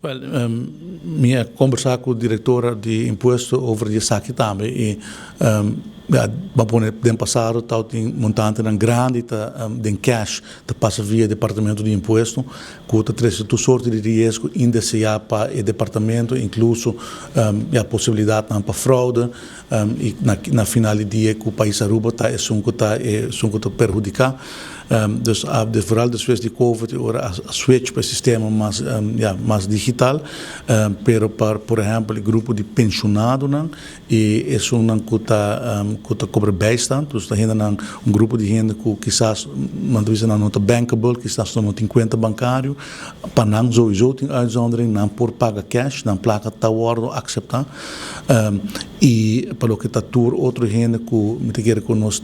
Well, minha conversar com o diretor de imposto over die zaak também e babone den passado tal tem montante na grande den cash te passa via departamento de imposto com três sorte de risco indiciar para o departamento incluso a possibilidade para fraude e na final do dia que o país Aruba está sunco perjudicar dus vooral después de COVID a switch para o sistema mais digital pero por exemplo o grupo de pensionado e isso não que cobra bijstand dus daar hebben grupo de gente que quizás mandam não está bankable quizás não tem conta bancário para não sowieso tem uitzondering não por paga cash não placa tá worden acceptar e para o que está tour outro gente que me quer que nós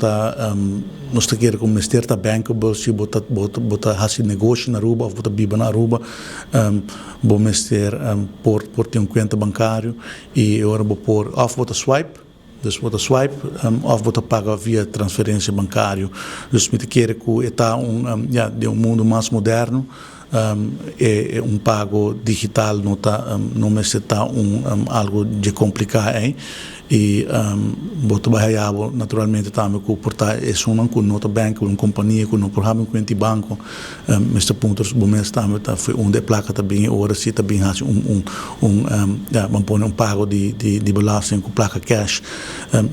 quer que o ministério está bankable se bota fazer negócio na Aruba ou bota biba na Aruba o ministério por ter conta bancário e agora por off bota swipe dus bota swipe of bota paga via transferência bancário dus me quer que está de mundo mais moderno é pago digital não está algo de complicado e bota barreado naturalmente também que portar é só com nota banco uma companhia com não por exemplo com banco neste ponto o mês também foi onde placa também agora se também há vamos pôr pago de belasting com placa cash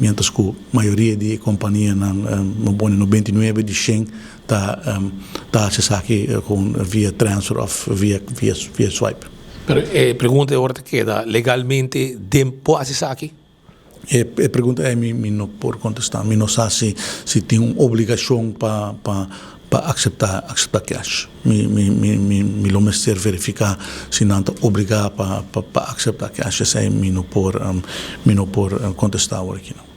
mientras que a maioria de companhia vamos pôr 99 de 100 está acessar aqui com via transfer of via swipe. Pero pergunta agora queda legalmente tempo acessar aqui? A pergunta é não por contestar, não sabe se tem uma obrigação para aceitar cash. Me lo mestre verificar se não está obrigado para aceitar cash, essa é não por contestar aqui não.